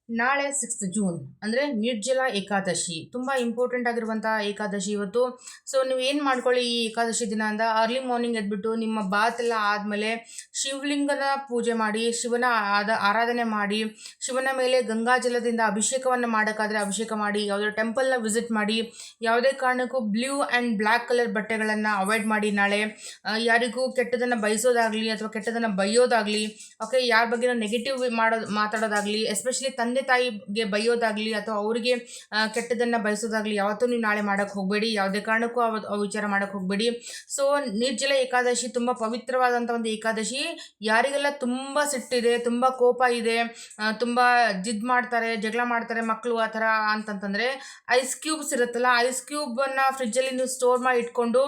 ನಾಳೆ 6th June ಅಂದರೆ ನಿರ್ಜಲ ಏಕಾದಶಿ ತುಂಬ ಇಂಪಾರ್ಟೆಂಟ್ ಆಗಿರುವಂಥ ಏಕಾದಶಿ ಇವತ್ತು. ಸೊ ನೀವು ಏನು ಮಾಡ್ಕೊಳ್ಳಿ ಈ ಏಕಾದಶಿ ದಿನ ಅಂದ ಅರ್ಲಿ ಮಾರ್ನಿಂಗ್ ಎದ್ಬಿಟ್ಟು ನಿಮ್ಮ ಬಾತ್ ಎಲ್ಲ ಆದಮೇಲೆ ಶಿವಲಿಂಗದ ಪೂಜೆ ಮಾಡಿ, ಶಿವನ ಆರಾಧನೆ ಮಾಡಿ, ಶಿವನ ಮೇಲೆ ಗಂಗಾಜಲದಿಂದ ಅಭಿಷೇಕವನ್ನು ಮಾಡೋಕ್ಕಾದರೆ ಅಭಿಷೇಕ ಮಾಡಿ, ಯಾವುದೇ ಟೆಂಪಲ್ನ ವಿಸಿಟ್ ಮಾಡಿ. ಯಾವುದೇ ಕಾರಣಕ್ಕೂ ಬ್ಲೂ ಆ್ಯಂಡ್ ಬ್ಲ್ಯಾಕ್ ಕಲರ್ ಬಟ್ಟೆಗಳನ್ನು ಅವಾಯ್ಡ್ ಮಾಡಿ. ನಾಳೆ ಯಾರಿಗೂ ಕೆಟ್ಟದನ್ನು ಬಯಸೋದಾಗಲಿ ಅಥವಾ ಕೆಟ್ಟದನ್ನು ಬೈಯೋದಾಗಲಿ, ಓಕೆ, ಯಾರ ಬಗ್ಗೆ ನೆಗೆಟಿವ್ ಮಾತಾಡೋದಾಗಲಿ, ಎಸ್ಪೆಷಲಿ ತಂದೆ ತಾಯಿಗೆ ಬೈಯೋದಾಗಲಿ ಅಥವಾ ಅವರಿಗೆ ಕೆಟ್ಟದನ್ನು ಬಯಸೋದಾಗಲಿ ಯಾವತ್ತೂ ನೀವು ನಾಳೆ ಮಾಡೋಕ್ಕೆ ಹೋಗಬೇಡಿ. ಯಾವುದೇ ಕಾರಣಕ್ಕೂ ವಿಚಾರ ಮಾಡೋಕ್ಕೆ ಹೋಗಬೇಡಿ. ಸೊ ನಿರ್ಜಲ ಏಕಾದಶಿ ತುಂಬ ಪವಿತ್ರವಾದಂಥ ಒಂದು ಏಕಾದಶಿ. ಯಾರಿಗೆಲ್ಲ ತುಂಬ ಸಿಟ್ಟಿದೆ, ತುಂಬ ಕೋಪ ಇದೆ, ತುಂಬ ಜಿದ್ ಮಾಡ್ತಾರೆ, ಜಗಳ ಮಾಡ್ತಾರೆ ಮಕ್ಕಳು ಆ ಥರ ಅಂತಂತಂದರೆ, ಐಸ್ ಕ್ಯೂಬ್ಸ್ ಇರುತ್ತಲ್ಲ, ಐಸ್ ಕ್ಯೂಬನ್ನು ಫ್ರಿಜ್ಜಲ್ಲಿ ನೀವು ಸ್ಟೋರ್ ಮಾಡಿ ಇಟ್ಕೊಂಡು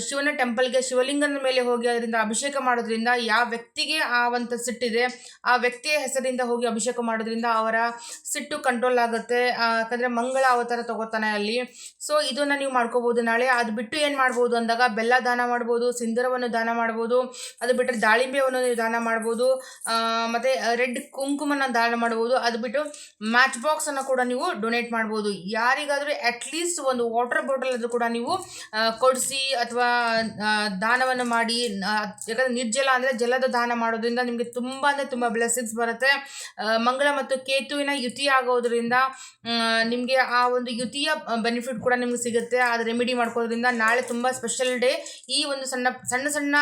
ಶಿವನ ಟೆಂಪಲ್ಗೆ ಶಿವಲಿಂಗನ ಮೇಲೆ ಹೋಗಿ ಅದರಿಂದ ಅಭಿಷೇಕ ಮಾಡೋದ್ರಿಂದ, ಯಾವ ವ್ಯಕ್ತಿಗೆ ಆ ಒಂದು ಸಿಟ್ಟಿದೆ ಆ ವ್ಯಕ್ತಿಯ ಹೆಸರಿಂದ ಹೋಗಿ ಅಭಿಷೇಕ ಮಾಡೋದ್ರಿಂದ ಅವರ ಸಿಟ್ಟು ಕಂಟ್ರೋಲ್ ಆಗುತ್ತೆ. ಯಾಕಂದರೆ ಮಂಗಳ ಅವತಾರ ತಗೋತಾನೆ ಅಲ್ಲಿ. ಸೊ ಇದನ್ನು ನೀವು ಮಾಡ್ಕೋಬೋದು ನಾಳೆ. ಅದು ಬಿಟ್ಟು ಏನು ಮಾಡ್ಬೋದು ಅಂದಾಗ ಬೆಲ್ಲ ದಾನ ಮಾಡ್ಬೋದು, ಸಿಂಧೂರವನ್ನು ದಾನ ಮಾಡ್ಬೋದು, ಅದು ಬಿಟ್ಟರೆ ದಾಳಿಂಬೆಯನ್ನು ನೀವು ದಾನ ಮಾಡ್ಬೋದು, ಮತ್ತು ರೆಡ್ ಕುಂಕುಮನ ದಾನ ಮಾಡ್ಬೋದು. ಅದು ಬಿಟ್ಟು ಮ್ಯಾಚ್ ಬಾಕ್ಸನ್ನು ಕೂಡ ನೀವು ಡೊನೇಟ್ ಮಾಡ್ಬೋದು. ಯಾರಿಗಾದರೂ ಅಟ್ಲೀಸ್ಟ್ ಒಂದು ವಾಟರ್ ಬಾಟಲ್ ಅದು ಕೂಡ ನೀವು ಕೊಡಿಸಿ ಅಥವಾ ದಾನವನ್ನು ಮಾಡಿ. ಯಾಕಂದರೆ ನಿರ್ಜಲ ಅಂದರೆ ಜಲದ ದಾನ ಮಾಡೋದ್ರಿಂದ ನಿಮಗೆ ತುಂಬ ಅಂದರೆ ತುಂಬ ಬ್ಲೆಸ್ಸಿಂಗ್ಸ್ ಬರುತ್ತೆ. ಮಂಗಳ ಮತ್ತು ಕೇತುವಿನ ಯುತಿ ಆಗೋದ್ರಿಂದ ನಿಮಗೆ ಆ ಒಂದು ಯುತಿಯ ಬೆನಿಫಿಟ್ ಕೂಡ ನಿಮ್ಗೆ ಸಿಗುತ್ತೆ. ಅದು ರೆಮಿಡಿ ಮಾಡ್ಕೋದ್ರಿಂದ ನಾಳೆ ತುಂಬ ಸ್ಪೆಷಲ್ ಡೇ. ಈ ಒಂದು ಸಣ್ಣ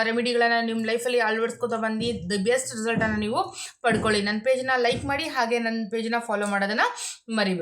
ರೆಮಿಡಿಗಳನ್ನು ನಿಮ್ಮ ಲೈಫಲ್ಲಿ ಅಳವಡಿಸ್ಕೊತಾ ಬಂದು ದಿ ಬೆಸ್ಟ್ ರಿಸಲ್ಟನ್ನು ನೀವು ಪಡ್ಕೊಳ್ಳಿ. ನನ್ನ ಪೇಜನ್ನ ಲೈಕ್ ಮಾಡಿ, ಹಾಗೆ ನನ್ನ ಪೇಜನ್ನ ಫಾಲೋ ಮಾಡೋದನ್ನು ಮರಿಬೇಡಿ.